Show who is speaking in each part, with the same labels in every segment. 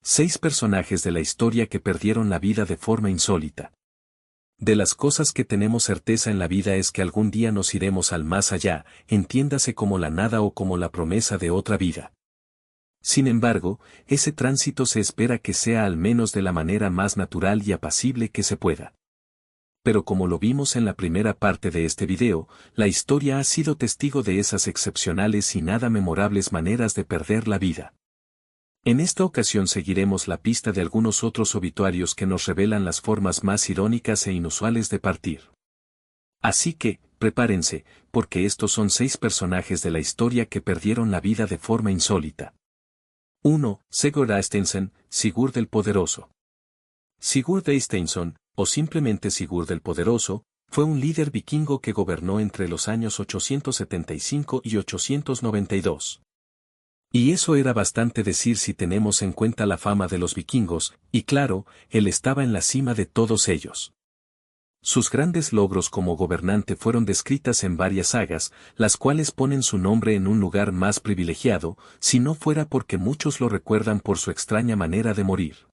Speaker 1: 6 personajes de la historia que perdieron la vida de forma insólita. De las cosas que tenemos certeza en la vida es que algún día nos iremos al más allá, entiéndase como la nada o como la promesa de otra vida. Sin embargo, ese tránsito se espera que sea al menos de la manera más natural y apacible que se pueda. Pero como lo vimos en la primera parte de este video, la historia ha sido testigo de esas excepcionales y nada memorables maneras de perder la vida. En esta ocasión seguiremos la pista de algunos otros obituarios que nos revelan las formas más irónicas e inusuales de partir. Así que, prepárense, porque estos son 6 personajes de la historia que perdieron la vida de forma insólita. 1. Sigurd Eysteinsson, Sigurd el Poderoso. Sigurd Eysteinsson, o simplemente Sigurd el Poderoso, fue un líder vikingo que gobernó entre los años 875 y 892. Y eso era bastante decir si tenemos en cuenta la fama de los vikingos, y claro, él estaba en la cima de todos ellos. Sus grandes logros como gobernante fueron descritas en varias sagas, las cuales ponen su nombre en un lugar más privilegiado, si no fuera porque muchos lo recuerdan por su extraña manera de morir.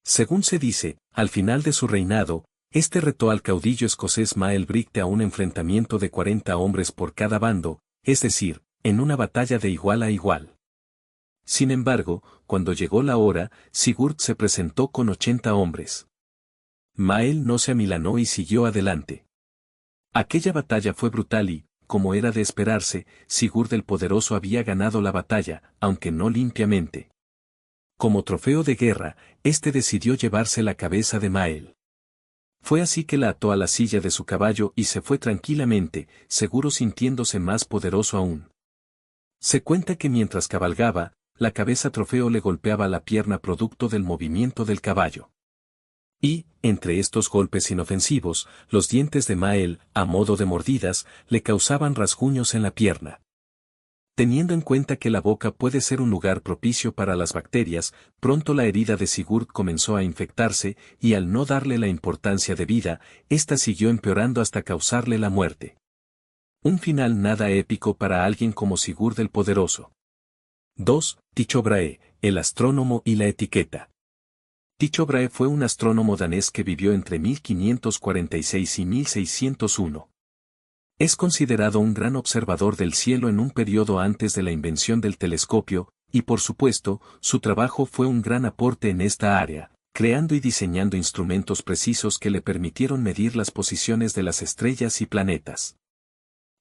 Speaker 1: Según se dice, al final de su reinado, este retó al caudillo escocés Mael Brigte a un enfrentamiento de 40 hombres por cada bando, es decir, en una batalla de igual a igual. Sin embargo, cuando llegó la hora, Sigurd se presentó con 80 hombres. Mael no se amilanó y siguió adelante. Aquella batalla fue brutal y, como era de esperarse, Sigurd el Poderoso había ganado la batalla, aunque no limpiamente. Como trofeo de guerra, este decidió llevarse la cabeza de Mael. Fue así que la ató a la silla de su caballo y se fue tranquilamente, seguro sintiéndose más poderoso aún. Se cuenta que mientras cabalgaba, la cabeza trofeo le golpeaba la pierna producto del movimiento del caballo. Y, entre estos golpes inofensivos, los dientes de Mael, a modo de mordidas, le causaban rasguños en la pierna. Teniendo en cuenta que la boca puede ser un lugar propicio para las bacterias, pronto la herida de Sigurd comenzó a infectarse, y al no darle la importancia debida, ésta siguió empeorando hasta causarle la muerte. Un final nada épico para alguien como Sigurd el Poderoso. 2. Tycho Brahe, el astrónomo y la etiqueta. Tycho Brahe fue un astrónomo danés que vivió entre 1546 y 1601. Es considerado un gran observador del cielo en un periodo antes de la invención del telescopio, y por supuesto, su trabajo fue un gran aporte en esta área, creando y diseñando instrumentos precisos que le permitieron medir las posiciones de las estrellas y planetas.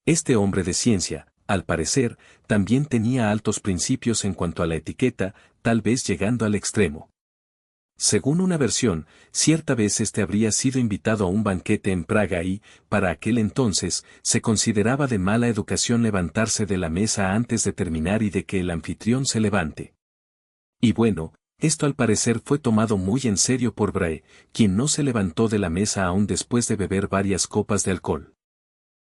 Speaker 1: Este hombre de ciencia, al parecer, también tenía altos principios en cuanto a la etiqueta, tal vez llegando al extremo. Según una versión, cierta vez este habría sido invitado a un banquete en Praga y, para aquel entonces, se consideraba de mala educación levantarse de la mesa antes de terminar y de que el anfitrión se levante. Y bueno, esto al parecer fue tomado muy en serio por Brahe, quien no se levantó de la mesa aún después de beber varias copas de alcohol.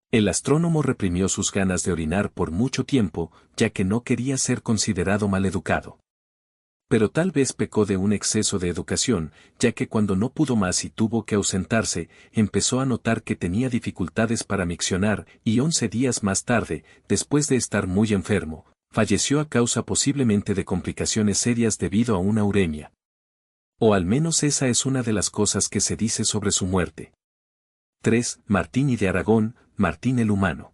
Speaker 1: El astrónomo reprimió sus ganas de orinar por mucho tiempo, ya que no quería ser considerado maleducado. Pero tal vez pecó de un exceso de educación, ya que cuando no pudo más y tuvo que ausentarse, empezó a notar que tenía dificultades para miccionar, y 11 días más tarde, después de estar muy enfermo, falleció a causa posiblemente de complicaciones serias debido a una uremia. O al menos esa es una de las cosas que se dice sobre su muerte. 3. Martín I de Aragón, Martín el Humano.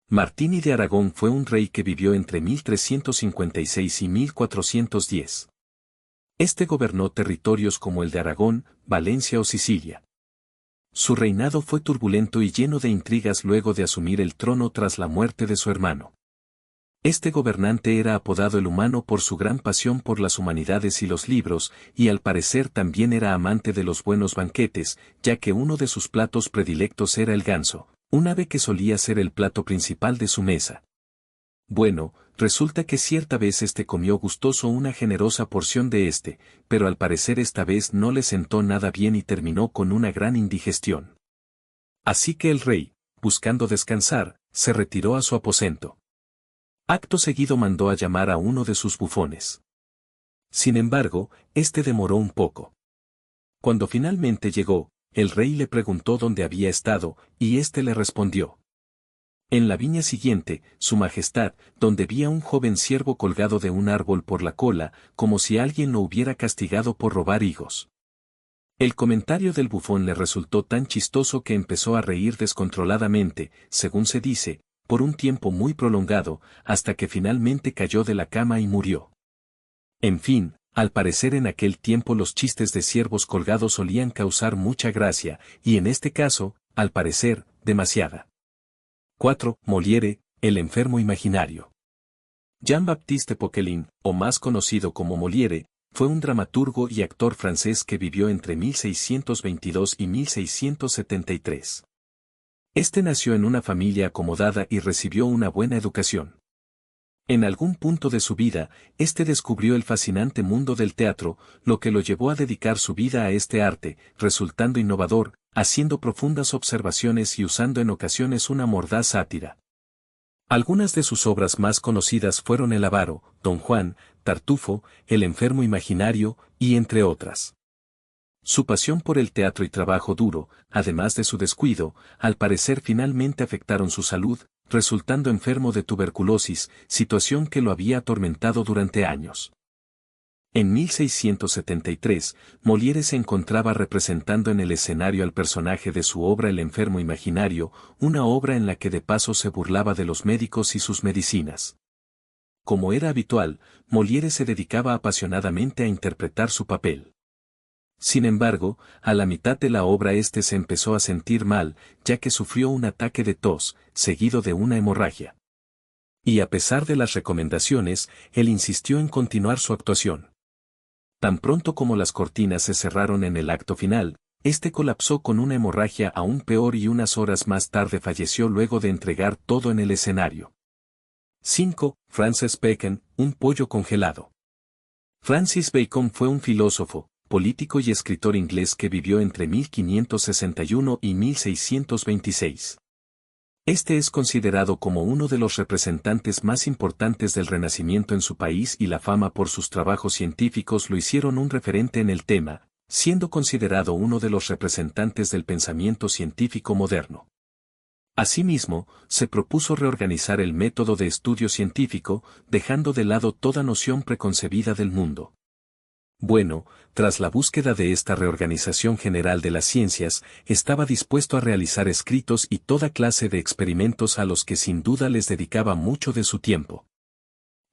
Speaker 1: Martín I de Aragón fue un rey que vivió entre 1356 y 1410. Este gobernó territorios como el de Aragón, Valencia o Sicilia. Su reinado fue turbulento y lleno de intrigas luego de asumir el trono tras la muerte de su hermano. Este gobernante era apodado el Humano por su gran pasión por las humanidades y los libros, y al parecer también era amante de los buenos banquetes, ya que uno de sus platos predilectos era el ganso, un ave que solía ser el plato principal de su mesa. Bueno, resulta que cierta vez comió gustoso una generosa porción de pero al parecer esta vez no le sentó nada bien y terminó con una gran indigestión. Así que el rey, buscando descansar, se retiró a su aposento. Acto seguido mandó a llamar a uno de sus bufones. Sin embargo, demoró un poco. Cuando finalmente llegó, el rey le preguntó dónde había estado, y le respondió: En la viña siguiente, su majestad, donde vi a un joven ciervo colgado de un árbol por la cola, como si alguien lo hubiera castigado por robar higos. El comentario del bufón le resultó tan chistoso que empezó a reír descontroladamente, según se dice, por un tiempo muy prolongado, hasta que finalmente cayó de la cama y murió. En fin, al parecer en aquel tiempo los chistes de ciervos colgados solían causar mucha gracia, y en este caso, al parecer, demasiada. 4. Molière, el enfermo imaginario. Jean-Baptiste Poquelin, o más conocido como Molière, fue un dramaturgo y actor francés que vivió entre 1622 y 1673. Este nació en una familia acomodada y recibió una buena educación. En algún punto de su vida, descubrió el fascinante mundo del teatro, lo que lo llevó a dedicar su vida a este arte, resultando innovador, haciendo profundas observaciones y usando en ocasiones una mordaz sátira. Algunas de sus obras más conocidas fueron El avaro, Don Juan, Tartufo, El enfermo imaginario, y entre otras. Su pasión por el teatro y trabajo duro, además de su descuido, al parecer finalmente afectaron su salud, resultando enfermo de tuberculosis, situación que lo había atormentado durante años. En 1673, Molière se encontraba representando en el escenario al personaje de su obra El enfermo imaginario, una obra en la que de paso se burlaba de los médicos y sus medicinas. Como era habitual, Molière se dedicaba apasionadamente a interpretar su papel. Sin embargo, a la mitad de la obra se empezó a sentir mal, ya que sufrió un ataque de tos, seguido de una hemorragia. Y a pesar de las recomendaciones, él insistió en continuar su actuación. Tan pronto como las cortinas se cerraron en el acto final, colapsó con una hemorragia aún peor y unas horas más tarde falleció luego de entregar todo en el escenario. 5. Francis Bacon, un pollo congelado. Francis Bacon fue un filósofo, político y escritor inglés que vivió entre 1561 y 1626. Es considerado como uno de los representantes más importantes del Renacimiento en su país y la fama por sus trabajos científicos lo hicieron un referente en el tema, siendo considerado uno de los representantes del pensamiento científico moderno. Asimismo, se propuso reorganizar el método de estudio científico, dejando de lado toda noción preconcebida del mundo. Bueno, tras la búsqueda de esta reorganización general de las ciencias, estaba dispuesto a realizar escritos y toda clase de experimentos a los que sin duda les dedicaba mucho de su tiempo.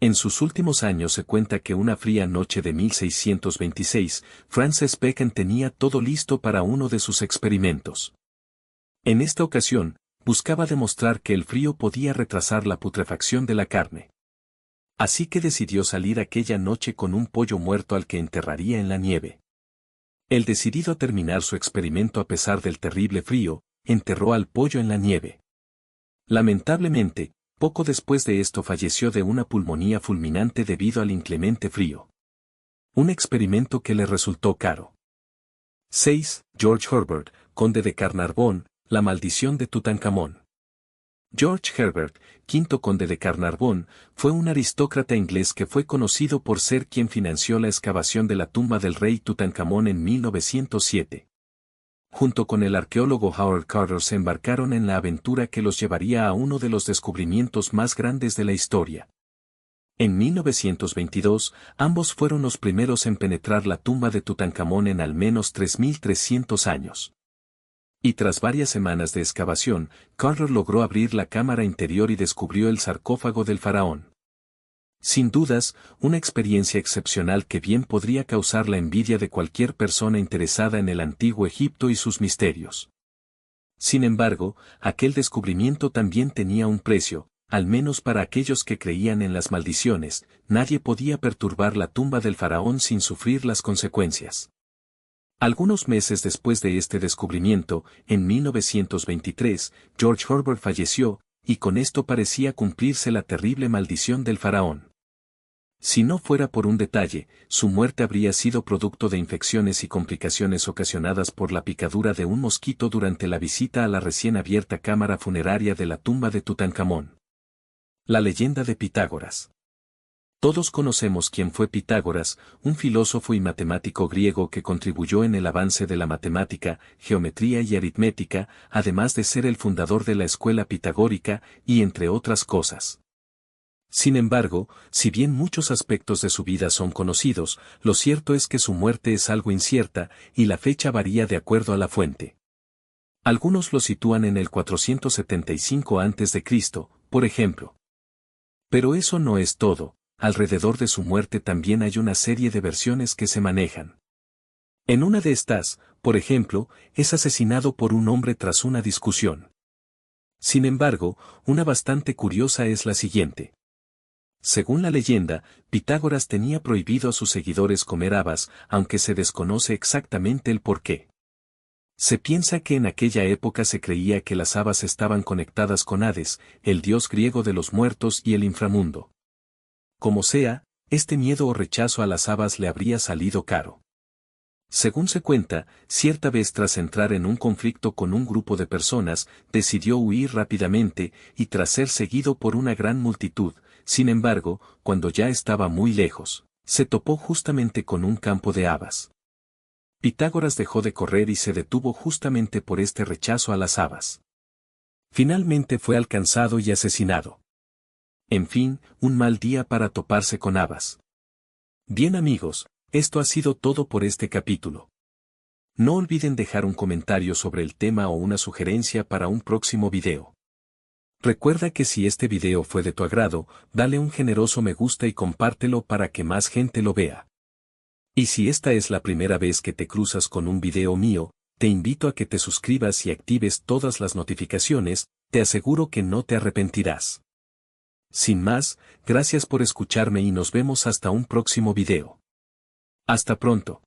Speaker 1: En sus últimos años se cuenta que una fría noche de 1626, Francis Bacon tenía todo listo para uno de sus experimentos. En esta ocasión, buscaba demostrar que el frío podía retrasar la putrefacción de la carne. Así que decidió salir aquella noche con un pollo muerto al que enterraría en la nieve. El decidido a terminar su experimento a pesar del terrible frío, enterró al pollo en la nieve. Lamentablemente, poco después de esto falleció de una pulmonía fulminante debido al inclemente frío. Un experimento que le resultó caro. 6. George Herbert, conde de Carnarvon, la maldición de Tutankamón. George Herbert, quinto conde de Carnarvon, fue un aristócrata inglés que fue conocido por ser quien financió la excavación de la tumba del rey Tutankamón en 1907. Junto con el arqueólogo Howard Carter se embarcaron en la aventura que los llevaría a uno de los descubrimientos más grandes de la historia. En 1922, ambos fueron los primeros en penetrar la tumba de Tutankamón en al menos 3.300 años. Y tras varias semanas de excavación, Carter logró abrir la cámara interior y descubrió el sarcófago del faraón. Sin dudas, una experiencia excepcional que bien podría causar la envidia de cualquier persona interesada en el antiguo Egipto y sus misterios. Sin embargo, aquel descubrimiento también tenía un precio, al menos para aquellos que creían en las maldiciones. Nadie podía perturbar la tumba del faraón sin sufrir las consecuencias. Algunos meses después de este descubrimiento, en 1923, George Herbert falleció, y con esto parecía cumplirse la terrible maldición del faraón. Si no fuera por un detalle, su muerte habría sido producto de infecciones y complicaciones ocasionadas por la picadura de un mosquito durante la visita a la recién abierta cámara funeraria de la tumba de Tutankamón. La leyenda de Pitágoras. Todos conocemos quién fue Pitágoras, un filósofo y matemático griego que contribuyó en el avance de la matemática, geometría y aritmética, además de ser el fundador de la escuela pitagórica, y entre otras cosas. Sin embargo, si bien muchos aspectos de su vida son conocidos, lo cierto es que su muerte es algo incierta, y la fecha varía de acuerdo a la fuente. Algunos lo sitúan en el 475 a.C., por ejemplo. Pero eso no es todo. Alrededor de su muerte también hay una serie de versiones que se manejan. En una de estas, por ejemplo, es asesinado por un hombre tras una discusión. Sin embargo, una bastante curiosa es la siguiente. Según la leyenda, Pitágoras tenía prohibido a sus seguidores comer habas, aunque se desconoce exactamente el porqué. Se piensa que en aquella época se creía que las habas estaban conectadas con Hades, el dios griego de los muertos y el inframundo. Como sea, este miedo o rechazo a las habas le habría salido caro. Según se cuenta, cierta vez tras entrar en un conflicto con un grupo de personas, decidió huir rápidamente, y tras ser seguido por una gran multitud, sin embargo, cuando ya estaba muy lejos, se topó justamente con un campo de habas. Pitágoras dejó de correr y se detuvo justamente por este rechazo a las habas. Finalmente fue alcanzado y asesinado. En fin, un mal día para toparse con habas. Bien amigos, esto ha sido todo por este capítulo. No olviden dejar un comentario sobre el tema o una sugerencia para un próximo video. Recuerda que si este video fue de tu agrado, dale un generoso me gusta y compártelo para que más gente lo vea. Y si esta es la primera vez que te cruzas con un video mío, te invito a que te suscribas y actives todas las notificaciones, te aseguro que no te arrepentirás. Sin más, gracias por escucharme y nos vemos hasta un próximo video. Hasta pronto.